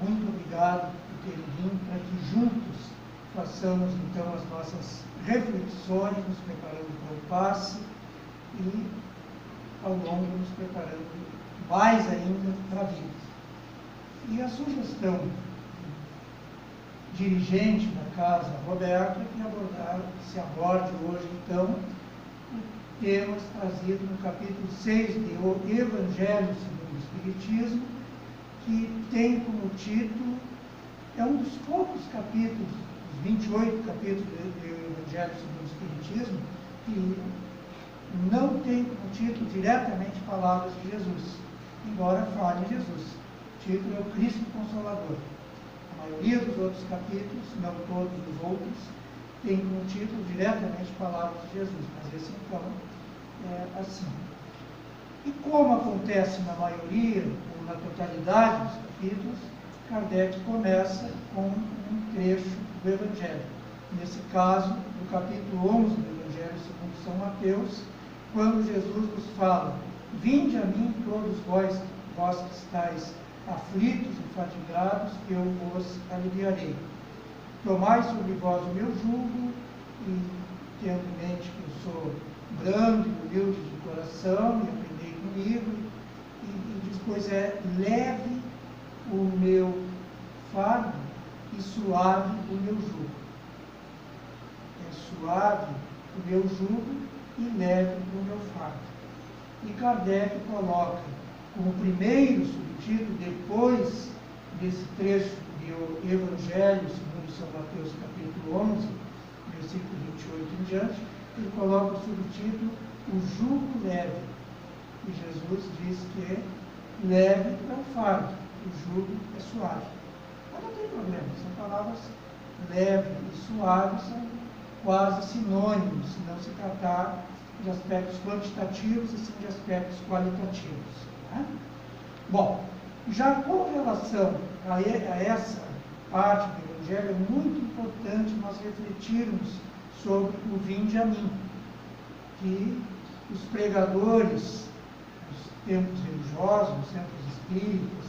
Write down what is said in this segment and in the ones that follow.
muito obrigado por terem vindo, para que juntos façamos então as nossas reflexões, nos preparando para o passe e ao longo nos preparando mais ainda para a vida. E a sugestão dirigente da casa, Roberto, é que se aborde hoje então temas trazidos no capítulo 6 de O Evangelho segundo o Espiritismo, que tem como título, é um dos poucos capítulos, os 28 capítulos do Evangelho segundo o Espiritismo, que não tem como título diretamente Palavras de Jesus, embora fale em Jesus. O título é o Cristo Consolador. A maioria dos outros capítulos, não todos os outros, tem como título diretamente Palavras de Jesus, mas esse então é assim. E como acontece na maioria, ou na totalidade dos capítulos, Kardec começa com um trecho do Evangelho. Nesse caso, no capítulo 11 do Evangelho segundo São Mateus, quando Jesus nos fala: vinde a mim todos vós que estáis aflitos e fatigados, que eu vos aliviarei. Tomai sobre vós o meu jugo, e tendo em mente que eu sou brando e humilde de coração, e aprendei comigo, e depois é leve o meu fardo e suave o meu jugo. É suave o meu jugo e leve o meu fardo. E Kardec coloca como primeiro subtítulo, depois desse trecho do Evangelho segundo São Mateus, capítulo 11, versículo 28 em diante, ele coloca o subtítulo, o jugo leve. E Jesus diz que leve é o fardo, o jugo é suave. Mas não tem problema, são palavras leve e suave, são quase sinônimos, se não se tratar de aspectos quantitativos e sim de aspectos qualitativos. Né? Bom, já com relação a essa parte do Evangelho, é muito importante nós refletirmos sobre o vinde a mim, que os pregadores dos templos religiosos, dos centros espíritas,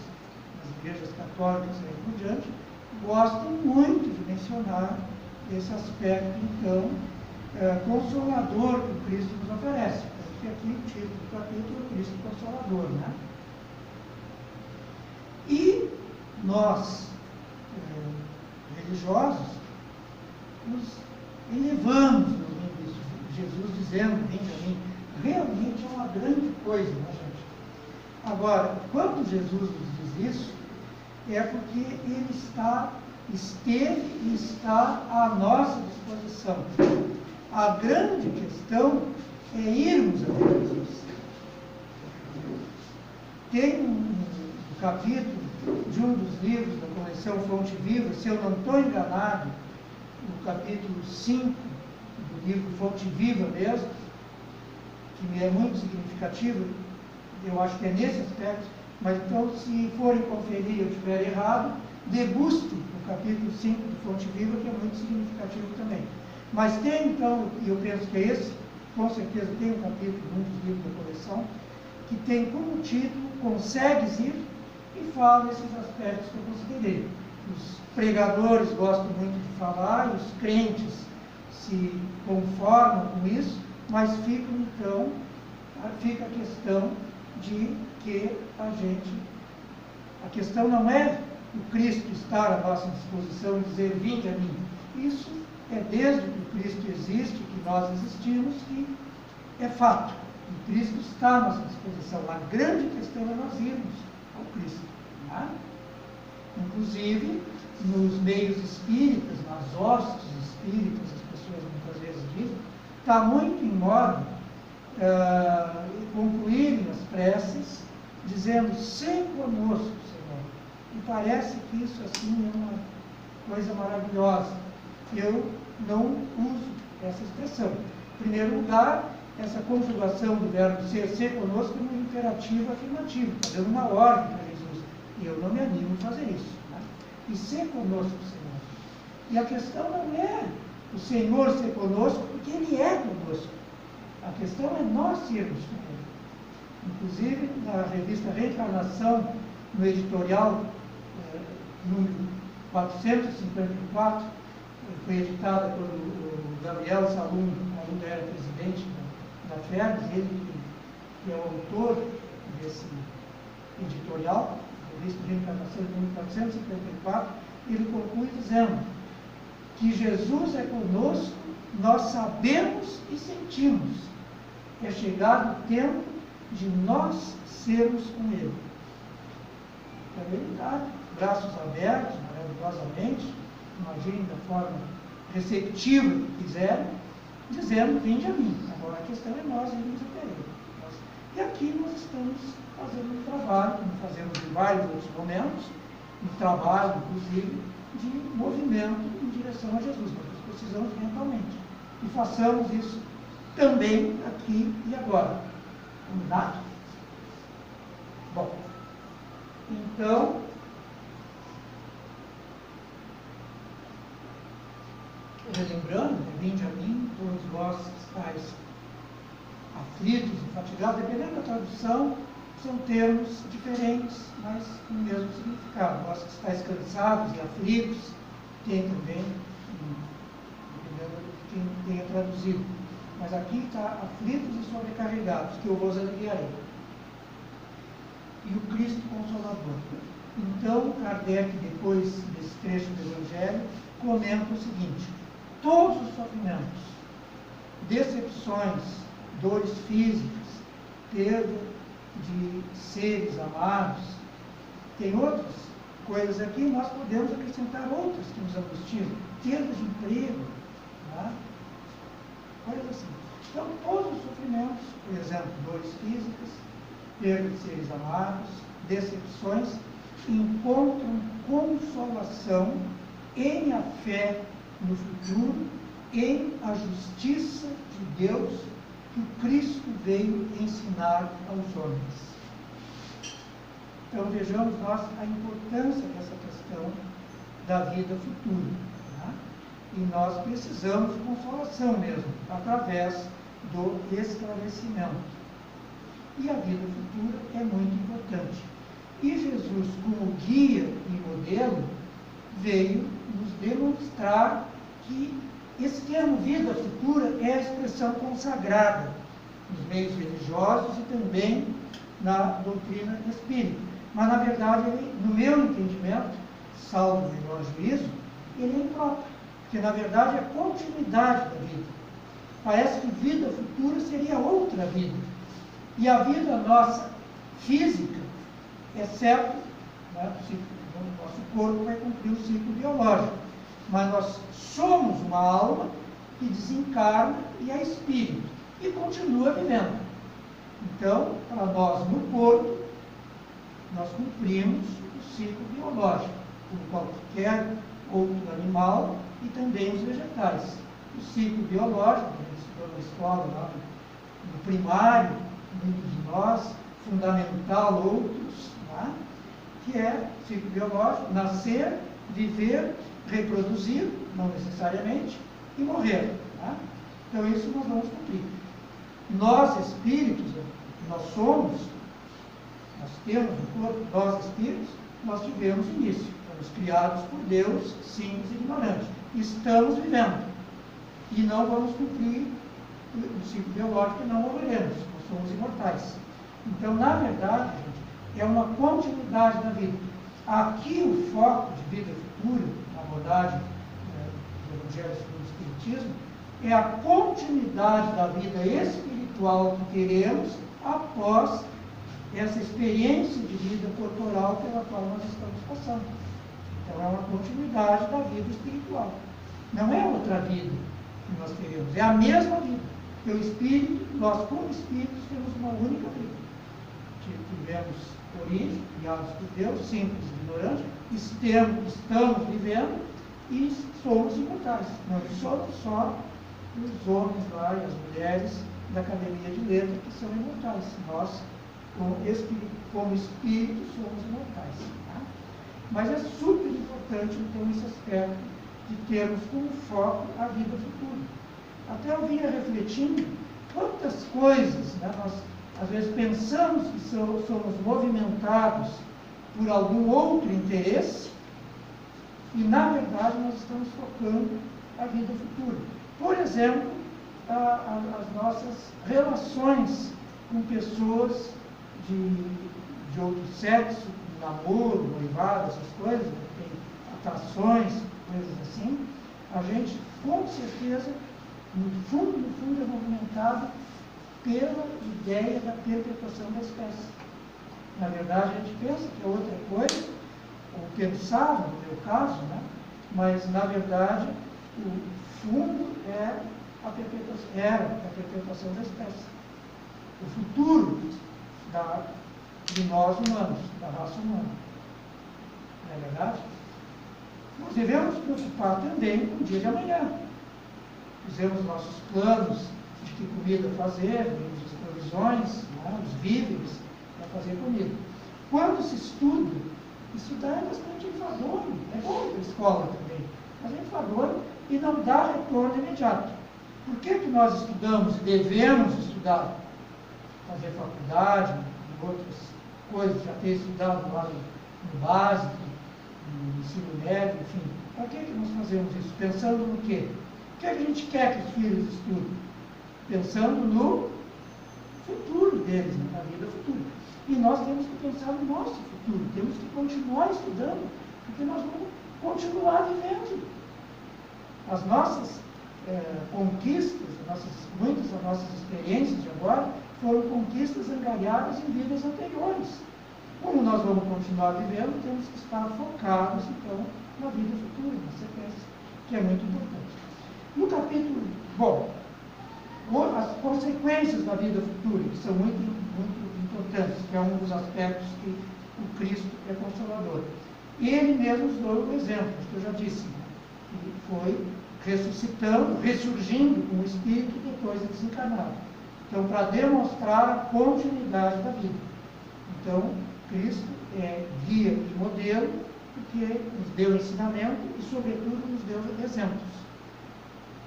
das igrejas católicas e aí por diante, gostam muito de mencionar esse aspecto, então, consolador que o Cristo nos oferece. Porque aqui o título do capítulo é Cristo Consolador, né? E nós, religiosos, nos elevamos no ouvindo isso. Jesus dizendo, vinde a mim, realmente é uma grande coisa, né, gente? Agora, quando Jesus nos diz isso, é porque ele esteve e está à nossa disposição. A grande questão é irmos até Jesus. Tem um capítulo de um dos livros da coleção Fonte Viva, se eu não estou enganado, no capítulo 5 do livro Fonte Viva mesmo, que me é muito significativo, eu acho que é nesse aspecto, mas então, se forem conferir e eu estiver errado, degustem o capítulo 5 de Fonte Viva, que é muito significativo também. Mas tem, então, e eu penso que é esse, com certeza tem um capítulo, um dos livros da coleção, que tem como título Consegues Ir? E fala esses aspectos que eu considerei. Os pregadores gostam muito de falar, e os crentes se conformam com isso, mas fica a questão de que a questão não é o Cristo estar à nossa disposição e dizer, vinde a mim. Isso é desde que o Cristo existe, que nós existimos, que é fato. O Cristo está à nossa disposição. A grande questão é nós irmos ao Cristo. Né? Inclusive, nos meios espíritas, nas hostes espíritas, as pessoas muitas vezes dizem, está muito em moda concluírem as preces dizendo, sem conosco, Senhor. E parece que isso assim é uma coisa maravilhosa. Eu não uso essa expressão. Em primeiro lugar, essa conjugação do verbo ser conosco é um imperativo afirmativo, está dando uma ordem para Jesus. E eu não me animo a fazer isso. Né? E ser conosco, Senhor. E a questão não é o Senhor ser conosco, porque Ele é conosco. A questão é nós sermos com Ele. Inclusive, na revista Reencarnação, no editorial número 454, foi editada pelo Gabriel Salum, quando ainda era presidente da FERJ, ele que é o autor desse editorial, Revista de Reencarnação, número 454, ele conclui dizendo que Jesus é conosco, nós sabemos e sentimos. É chegado o tempo de nós sermos com Ele. Então ele está, braços abertos, maravilhosamente, imaginem da forma receptiva que quiserem, dizendo, vinde a mim. Agora a questão é nós irmos até Ele. E aqui nós estamos fazendo um trabalho, como fazemos em vários outros momentos, um trabalho, inclusive, de movimento em direção a Jesus, mas nós precisamos mentalmente. E façamos isso também aqui e agora. Combinado? Bom, então, relembrando, vinde a mim, todos vós que estáis aflitos e fatigados, dependendo da tradução, são termos diferentes, mas com o mesmo significado. Vós que estáis cansados e aflitos, tem também, dependendo de quem tenha traduzido. Mas aqui está aflitos e sobrecarregados, que eu vos aliviarei. E o Cristo Consolador. Então, Kardec, depois desse trecho do Evangelho, comenta o seguinte: todos os sofrimentos, decepções, dores físicas, perda de seres amados, tem outras coisas aqui, nós podemos acrescentar outras que nos angustiam, perda de emprego, né? Coisas assim. Então, todos os sofrimentos, por exemplo, dores físicas, perda de seres amados, decepções, encontram consolação em a fé no futuro, em a justiça de Deus que o Cristo veio ensinar aos homens. Então vejamos nós a importância dessa questão da vida futura. Né? E nós precisamos de consolação mesmo, através do esclarecimento. E a vida futura é muito importante. E Jesus, como guia e modelo, veio nos demonstrar que esse termo vida futura é a expressão consagrada nos meios religiosos e também na doutrina espírita. Mas, na verdade, ele, no meu entendimento, salvo o menor juízo, ele é impróprio. Porque, na verdade, é a continuidade da vida. Parece que vida futura seria outra vida. E a vida nossa física é certo, né, o nosso corpo vai cumprir o ciclo biológico. Mas nós somos uma alma que desencarna e é espírito, e continua vivendo. Então, para nós no corpo, nós cumprimos o ciclo biológico, como qualquer outro animal e também os vegetais. O ciclo biológico, a gente estudou na escola, lá no primário, muitos de nós, fundamental, outros, né, que é o ciclo biológico, nascer, viver, reproduzir, não necessariamente, e morrer. Tá? Então isso nós vamos cumprir. Nós espíritos, nós somos, nós temos no corpo, nós espíritos, nós tivemos início. Fomos criados por Deus, simples e ignorantes. Estamos vivendo. E não vamos cumprir o ciclo biológico e não morreremos. Nós somos imortais. Então, na verdade, gente, é uma continuidade da vida. Aqui o foco de vida futura, na abordagem do Evangelho segundo o Espiritismo, é a continuidade da vida espiritual que teremos após essa experiência de vida corporal pela qual nós estamos passando. Então, é uma continuidade da vida espiritual. Não é outra vida que nós teremos, é a mesma vida. Porque o espírito, nós como espíritos, temos uma única vida. Tivemos origem, criados por Deus, simples e ignorantes, estamos vivendo e somos imortais. Não somos só os homens lá e as mulheres da Academia de Letras que são imortais. Nós, como espíritos, somos imortais. Tá? Mas é super importante, então, esse aspecto de termos como foco a vida futura. Até eu vinha refletindo quantas coisas, né, nós às vezes pensamos que somos movimentados por algum outro interesse, E, na verdade, nós estamos focando a vida futura. Por exemplo, as nossas relações com pessoas de outro sexo, namoro, noivado, essas coisas, tem atrações, coisas assim, a gente, com certeza, no fundo, é movimentado pela ideia da perpetuação da espécie. Na verdade, a gente pensa que é outra coisa, ou pensava, no meu caso, né? Mas, na verdade, o fundo era a perpetuação da espécie. O futuro de nós humanos, da raça humana. Não é verdade? Nós devemos nos preocupar também com o dia de amanhã. Fizemos nossos planos de que comida fazer, as provisões, né, os víveres para fazer comida. Quando se estuda, estudar é bastante enfadonho. É bom ir para a escola também, mas é enfadonho e não dá retorno imediato. Por que nós estudamos e devemos estudar? Fazer faculdade, outras coisas, já ter estudado lá no básico, no ensino médio, enfim. Para que nós fazemos isso? Pensando no quê? O que a gente quer que os filhos estudem? Pensando no futuro deles, na vida futura. E nós temos que pensar no nosso futuro, temos que continuar estudando, porque nós vamos continuar vivendo. As nossas conquistas, muitas das nossas experiências de agora, foram conquistas angariadas em vidas anteriores. Como nós vamos continuar vivendo, temos que estar focados, então, na vida futura, na sequência, que é muito importante. No capítulo, as consequências da vida futura, que são muito, muito importantes, que é um dos aspectos que o Cristo é consolador. Ele mesmo nos deu um exemplo, que eu já disse, que foi ressuscitando, ressurgindo com o Espírito depois de desencarnado. Então, para demonstrar a continuidade da vida. Então, Cristo é guia e modelo, porque nos deu ensinamento e, sobretudo, nos deu exemplos.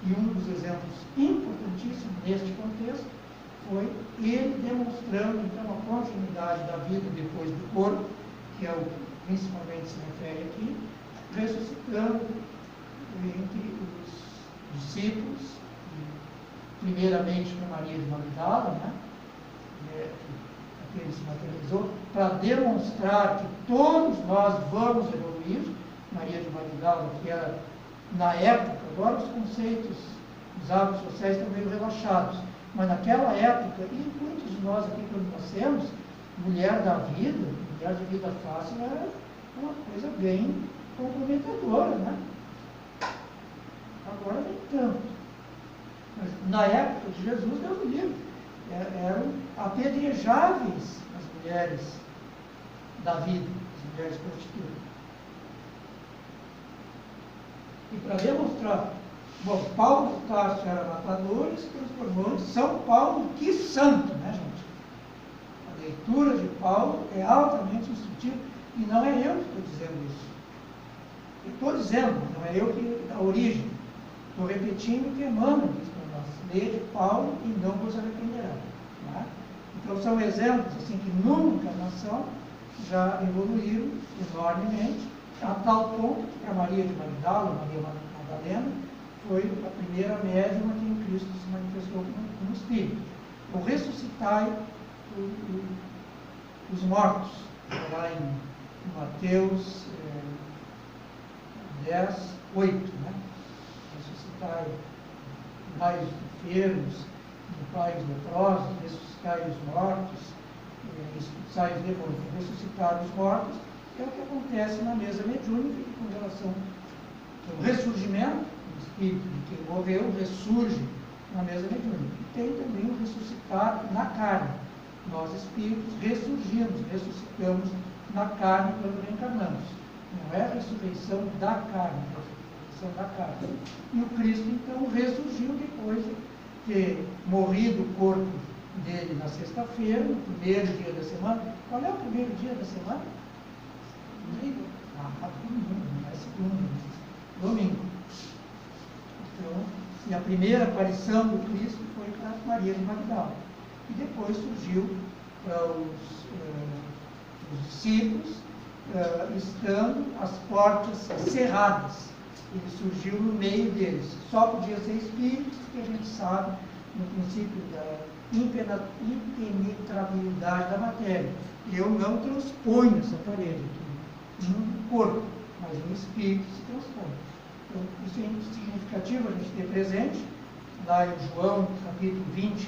E um dos exemplos importantíssimos neste contexto foi ele demonstrando, então, a continuidade da vida depois do corpo, que é o que principalmente se refere aqui, ressuscitando entre os discípulos, primeiramente com Maria de Magdala, né? Que ele se materializou, para demonstrar que todos nós vamos evoluir. Maria de Magdala, que era, na época, agora os conceitos, os hábitos sociais estão meio relaxados, mas naquela época, e muitos de nós aqui quando nascemos, mulher da vida, mulher de vida fácil, era uma coisa bem comprometedora, né? Agora nem tanto. Mas na época de Jesus, Deus o livre, eram apedrejáveis as mulheres da vida, as mulheres prostitutas. E para demonstrar, Paulo de Tarso era matador e se transformou em São Paulo, que santo, né, gente? A leitura de Paulo é altamente instrutiva, e não é eu que estou dizendo isso. Eu estou dizendo, não é eu que dá origem. Estou repetindo o que Emmanuel diz para nós. Leia de Paulo e não vos arrependerá. Né? Então, são exemplos assim, que numa encarnação já evoluíram enormemente, a tal ponto que a Maria de Magdala, Maria Madalena, foi a primeira médium a quem Cristo se manifestou como Espírito. Então, ressuscitai os mortos. Lá em Mateus 10, 8, né? Ressuscitai os enfermos, limpai os leprosos, ressuscitai os mortos, expulsai os demônios. Ressuscitar os mortos é o que acontece na mesa mediúnica com relação ao ressurgimento do espírito de quem morreu, ressurge na mesa mediúnica. E tem também o ressuscitar na carne. Nós espíritos ressurgimos, ressuscitamos na carne quando reencarnamos. Não é a ressurreição da carne, é a ressurreição da carne. E o Cristo, então, ressurgiu depois de ter morrido o corpo dele na sexta-feira, no primeiro dia da semana. Qual é o primeiro dia da semana? Domingo. Domingo, não é segunda. Domingo. Então, e a primeira aparição do Cristo foi para Maria de Magdala. E depois surgiu para os discípulos, estando as portas cerradas. Ele surgiu no meio deles. Só podia ser espíritos, porque a gente sabe, no princípio da impenetrabilidade da matéria. Eu não transponho essa parede aqui no corpo, mas no espírito se transpõe. Então, isso é significativo a gente ter presente. Lá em João, capítulo 20 e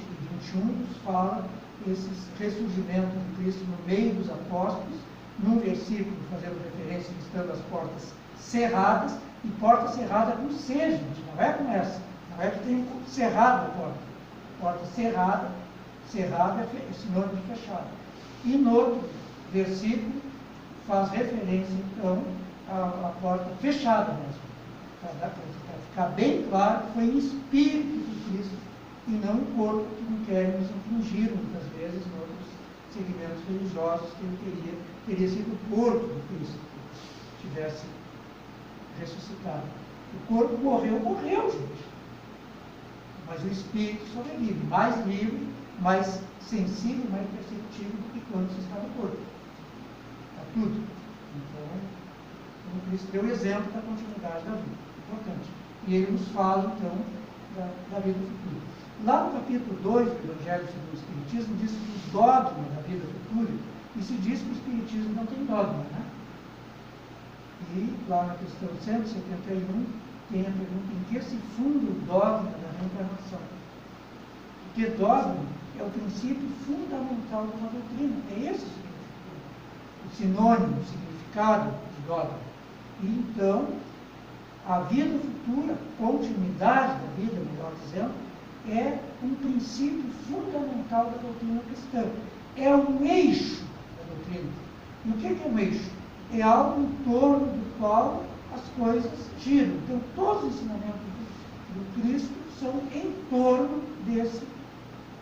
21, nos fala esse ressurgimento de Cristo no meio dos apóstolos, num versículo fazendo referência, estando as portas cerradas, e porta cerrada com C, gente, não é com essa. Não é que tem cerrado a porta. Porta cerrada, cerrada é sinônimo de fechada. E no outro versículo faz referência, então, à porta fechada mesmo. Para ficar bem claro que foi o Espírito de Cristo e não o corpo que não querem nos infligir, muitas vezes, em outros segmentos religiosos, que ele teria sido o corpo de Cristo que tivesse ressuscitado. O corpo morreu, gente. Mas o espírito sobrevive, mais livre, mais sensível, mais perceptível do que quando se está no corpo. Está tudo. Então, o Cristo deu o exemplo da continuidade da vida. Importante. E ele nos fala, então, da vida futura. Lá no capítulo 2 do Evangelho segundo o Espiritismo, diz que o dogma da vida futura, e se diz que o Espiritismo não tem dogma, né? E lá na questão 171, tem a pergunta: em que se funda o dogma da reencarnação? Porque dogma é o princípio fundamental de uma doutrina. É esse o sinônimo, o significado de dogma. E então, a vida futura, continuidade da vida, melhor dizendo, é um princípio fundamental da doutrina cristã. É um eixo da doutrina. E o que é um eixo? É algo em torno do qual as coisas giram. Então, todos os ensinamentos do Cristo são em torno desse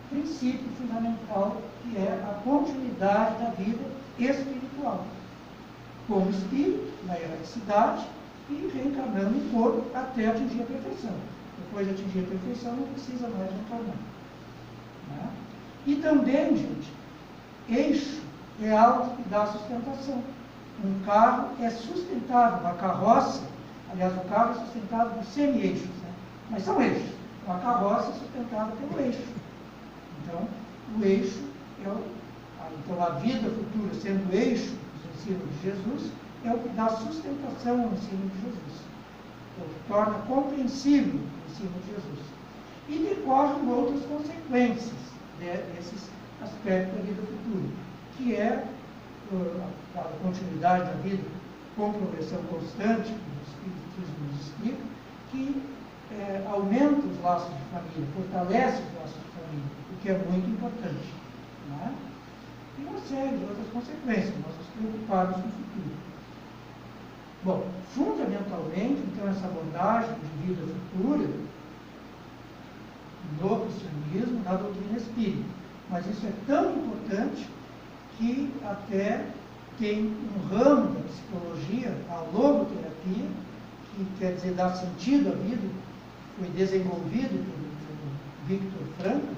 princípio fundamental, que é a continuidade da vida espiritual. Como espírito, na erraticidade, e reencarnando em corpo até atingir a perfeição. Depois de atingir a perfeição, não precisa mais reencarnar. Né? E também, gente, eixo é algo que dá sustentação. Um carro é sustentado, uma carroça, aliás, o carro é sustentado por semi-eixos, né? Mas são eixos. Uma carroça é sustentada pelo eixo. Então, o eixo então a vida futura, sendo o eixo dos ensinos de Jesus, é o que dá sustentação ao ensino de Jesus. Então, torna compreensível o ensino de Jesus. E decorrem outras consequências desses aspectos da vida futura, que é a continuidade da vida com progressão constante, que o Espiritismo nos explica, que aumenta os laços de família, fortalece os laços de família, o que é muito importante. Não é? E uma série de outras consequências, nós nos preocuparmos com o futuro. Bom, fundamentalmente, então, essa abordagem de vida futura no cristianismo, na doutrina espírita. Mas isso é tão importante que até tem um ramo da psicologia, a logoterapia, que quer dizer dar sentido à vida, foi desenvolvido pelo Viktor Frankl,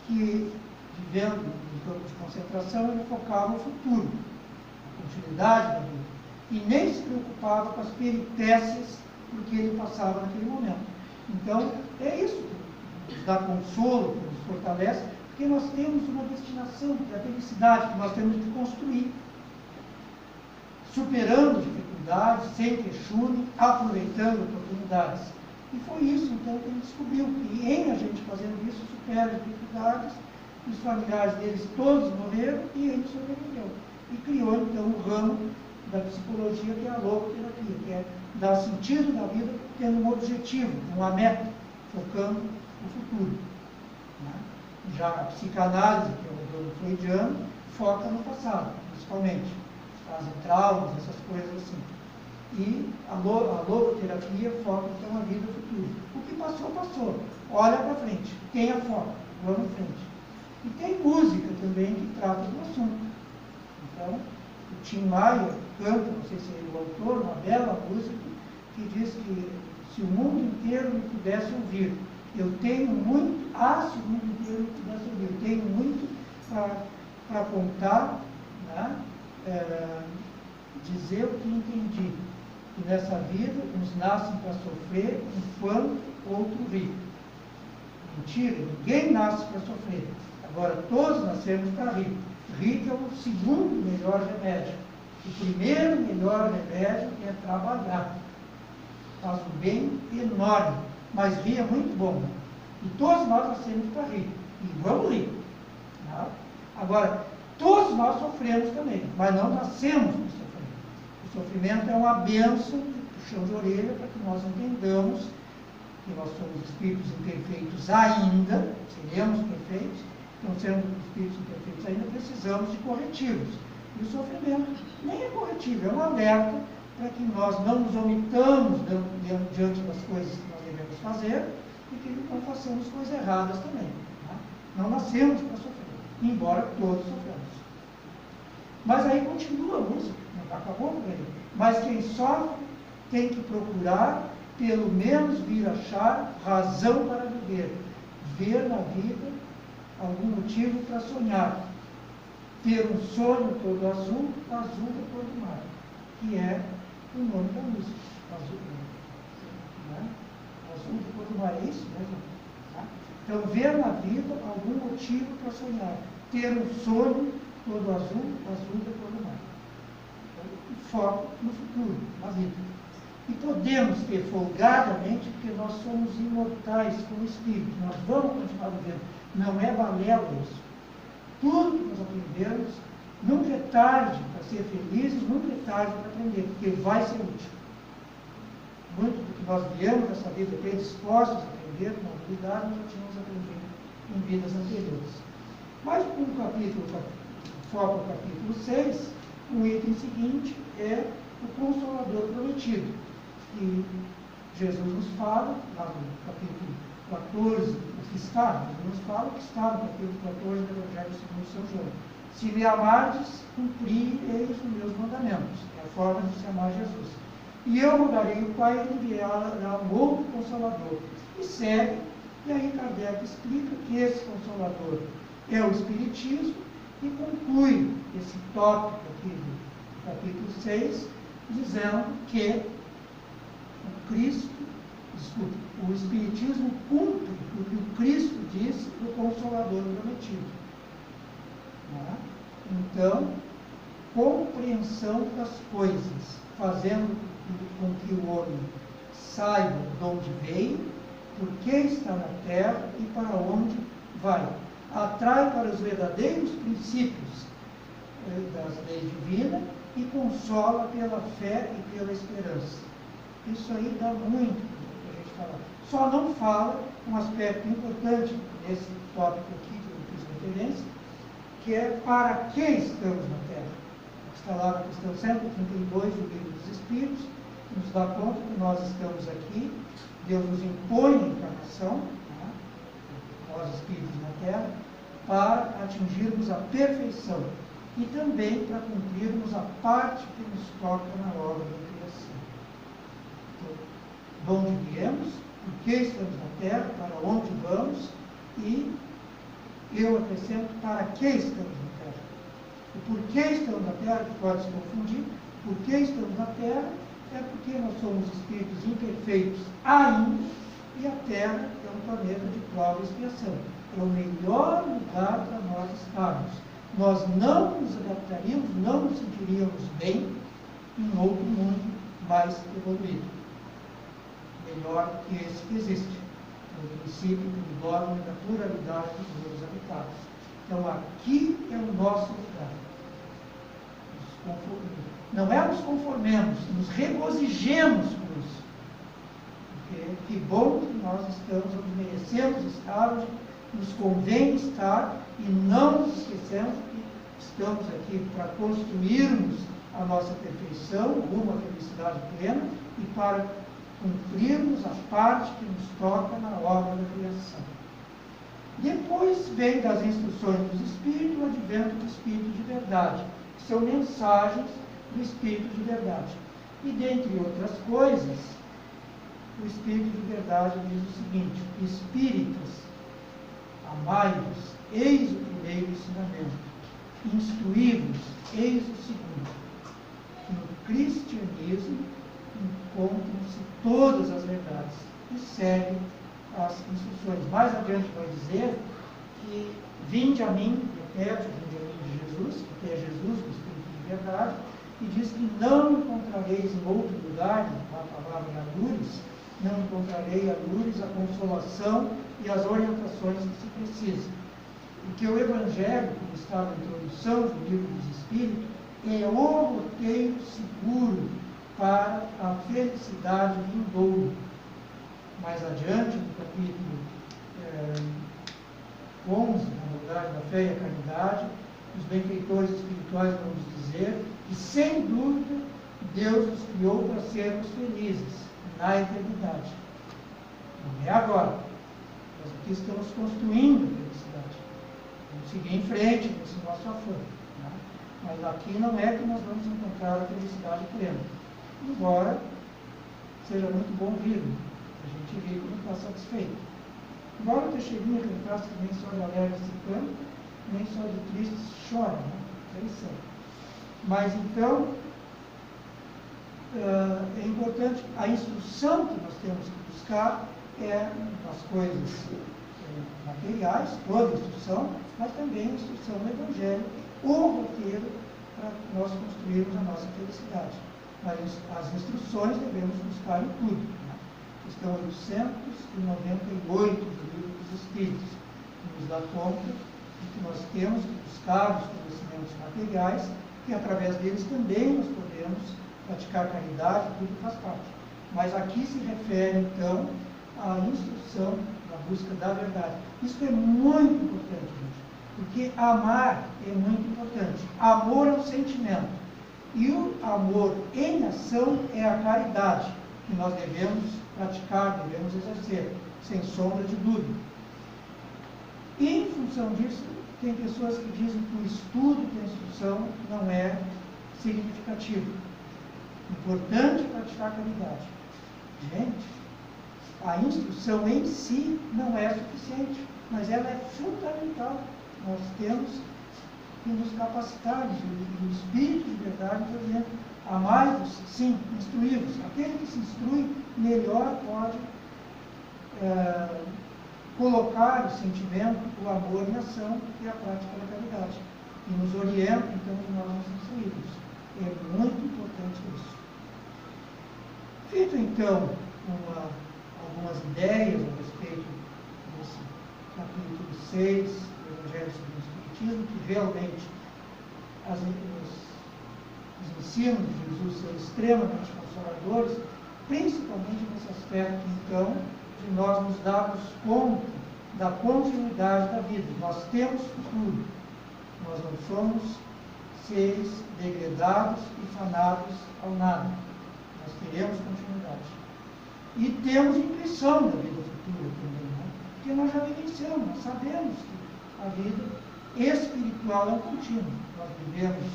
que, vivendo no campo de concentração, ele focava no futuro, a continuidade da vida, e nem se preocupava com as peripécias porque ele passava naquele momento. Então, é isso que nos dá consolo, que nos fortalece, porque nós temos uma destinação, que é a felicidade, que nós temos que construir, superando dificuldades, sem queixume, aproveitando oportunidades. E foi isso, então, que ele descobriu, que em a gente fazendo isso, supera as dificuldades, os familiares deles todos morreram e ele sobreviveu. E criou, então, o ramo da psicologia, que é a logoterapia, que é dar sentido na vida tendo um objetivo, uma meta, focando no futuro. Né? Já a psicanálise, que é o ramo freudiano, foca no passado, principalmente. Trazem traumas, essas coisas assim. E a logoterapia foca, então, a vida futura. O que passou, passou. Olha para frente. Tenha foco. Vamos à frente. E tem música também que trata do assunto. Então, o Tim Maia canta, não sei se é o autor, uma bela música, que diz que se o mundo inteiro me pudesse ouvir, eu tenho muito, se o mundo inteiro me pudesse ouvir, eu tenho muito para contar, né? dizer o que entendi, que nessa vida uns nascem para sofrer, enquanto outro ri. Mentira, ninguém nasce para sofrer. Agora, todos nascemos para rir. Rir que é o segundo melhor remédio. O primeiro melhor remédio é trabalhar. Faz um bem enorme, mas rir é muito bom. E todos nós nascemos para rir. E vamos rir. Tá? Agora, todos nós sofremos também, mas não nascemos para sofrer. O sofrimento é uma bênção, puxão de orelha, para que nós entendamos que nós somos espíritos imperfeitos ainda, seremos perfeitos, não sendo espíritos imperfeitos ainda, precisamos de corretivos. E o sofrimento nem é corretivo, é um alerta para que nós não nos omitamos diante das coisas que nós devemos fazer e que não façamos coisas erradas também. Tá? Não nascemos para sofrer, embora todos soframos. Mas aí continua a música, não acabou por aí. Mas quem sofre tem que procurar, pelo menos vir achar razão para viver, ver na vida algum motivo para sonhar, ter um sonho todo azul, azul da cor do mar, que é o nome da música, azul, né? Azul da cor do mar, é isso mesmo? Tá? Então, ver na vida algum motivo para sonhar, ter um sonho todo azul, azul da cor do mar. Então, foco no futuro, na vida. E podemos ter folgadamente, porque nós somos imortais como espírito, nós vamos continuar vivendo. Não é balela isso. Tudo que nós aprendemos, nunca é tarde para ser felizes, nunca é tarde para aprender, porque vai ser útil. Muito do que nós viemos dessa vida predispostos a aprender, com habilidade, nós já tínhamos aprendido em vidas anteriores. Mas o capítulo, foca o capítulo 6, o item seguinte é o Consolador Prometido. E Jesus nos fala, lá no capítulo 14, o que está, nos fala o que está no capítulo 14 do Evangelho segundo São João. Se me amardes, cumprireis os meus mandamentos. É a forma de se amar Jesus. E eu mandarei o Pai e enviará um outro Consolador. E segue, e aí Kardec explica que esse Consolador é o Espiritismo e conclui esse tópico aqui do capítulo 6, dizendo que o Espiritismo cumpre o que o Cristo disse do Consolador Prometido. Né? Então, compreensão das coisas, fazendo com que o homem saiba de onde veio, por que está na terra e para onde vai. Atrai para os verdadeiros princípios das leis divinas e consola pela fé e pela esperança. Isso aí dá muito para a gente falar. Só não fala um aspecto importante nesse tópico aqui que eu fiz referência, que é para que estamos na Terra. Está lá na questão 132 do Livro dos Espíritos, que nos dá conta que nós estamos aqui, Deus nos impõe a encarnação, né, nós espíritos na Terra, para atingirmos a perfeição e também para cumprirmos a parte que nos toca na obra da criação. De onde viemos, por que estamos na Terra, para onde vamos e, eu acrescento, para que estamos na Terra. O porquê estamos na Terra, que pode se confundir, por que estamos na Terra, é porque nós somos espíritos imperfeitos ainda e a Terra é um planeta de prova e expiação. É o melhor lugar para nós estarmos. Nós não nos adaptaríamos, não nos sentiríamos bem em outro mundo mais evoluído. Melhor que esse que existe, no princípio do dogma da pluralidade dos mundos habitados. Então, aqui é o nosso lugar. Não é nos conformemos, nos regozijemos por isso. Porque que bom que nós estamos onde merecemos estar, onde nos convém estar, e não nos esquecemos que estamos aqui para construirmos a nossa perfeição, rumo à felicidade plena, e para cumprirmos a parte que nos toca na obra da criação. Depois vem das instruções dos Espíritos o advento do Espírito de verdade, que são mensagens do Espírito de verdade. E, dentre outras coisas, o Espírito de verdade diz o seguinte: Espíritas, amai-vos, eis o primeiro ensinamento, instruí-vos, eis o segundo. que no cristianismo encontram-se todas as verdades e seguem as instruções. Mais adiante vai dizer que vinde a mim, repete, vinde a mim de Jesus, que é Jesus, o Espírito de verdade, e diz que não encontrareis em outro lugar, a palavra em Alures, não encontrarei Alures a consolação e as orientações que se precisa. Porque o Evangelho, como está na introdução do livro dos Espíritos, é o roteiro seguro para a felicidade vindoura. Mais adiante, no capítulo 11, na verdade, da fé e a caridade, os benfeitores espirituais vão nos dizer que, sem dúvida, Deus nos criou para sermos felizes na eternidade. Não é agora. Nós aqui estamos construindo a felicidade. Vamos seguir em frente nesse nosso afã. Né? Mas aqui não é que nós vamos encontrar a felicidade plena. Embora seja muito bom vir, a gente rico não está satisfeito. Embora o Teixeirinha cantasse que nem só de alegre se canta, nem só de tristes chora, né? Interessante. Mas então, é importante, a instrução que nós temos que buscar é nas coisas materiais, toda a instrução, mas também a instrução do Evangelho, o roteiro para nós construirmos a nossa felicidade. Mas as instruções devemos buscar em tudo. Né? Questão 898 do Livro dos Espíritos, que nos dá conta de que nós temos que buscar os conhecimentos materiais, e através deles também nós podemos praticar caridade, tudo faz parte. Mas aqui se refere, então, à instrução da busca da verdade. Isso é muito importante, gente, porque amar é muito importante. Amor é um sentimento. E o amor em ação é a caridade, que nós devemos praticar, devemos exercer, sem sombra de dúvida. E, em função disso, tem pessoas que dizem que o estudo da instrução não é significativo. Importante praticar a caridade. Gente, a instrução em si não é suficiente, mas ela é fundamental. Nós temos que nos capacitar, e o Espírito de verdade está dizendo, amai-vos, sim, instruí-vos. Aquele que se instrui, melhor pode colocar o sentimento, o amor em ação e a prática da caridade. E nos orienta, então, que nós nos instruímos. É muito importante isso. Feito, então, algumas ideias a respeito desse capítulo 6 do Evangelho segundo o Espiritismo, que realmente os ensinos de Jesus são extremamente consoladores, principalmente nesse aspecto, então, de nós nos darmos conta da continuidade da vida. Nós temos futuro. Nós não somos seres degradados e fanados ao nada. Nós teremos continuidade. E temos intuição da vida futura também, né? Porque nós já vivenciamos, nós sabemos que a vida espiritual é um contínuo. Nós vivemos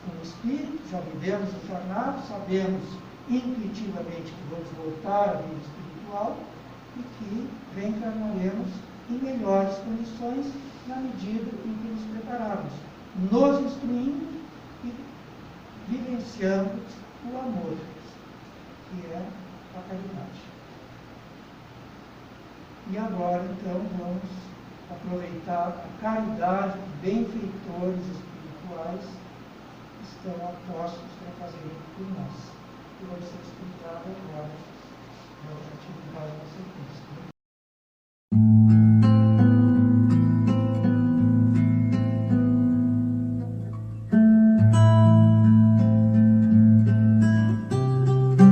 como espírito, já vivemos encarnados, sabemos intuitivamente que vamos voltar à vida espiritual e que reencarnaremos em melhores condições na medida em que nos prepararmos, nos instruindo e vivenciando o amor, que é a caridade. E agora, então, vamos aproveitar a caridade de benfeitores espirituais que estão apostos para fazerem por nós. E vai ser explicado agora na atividade da sequência.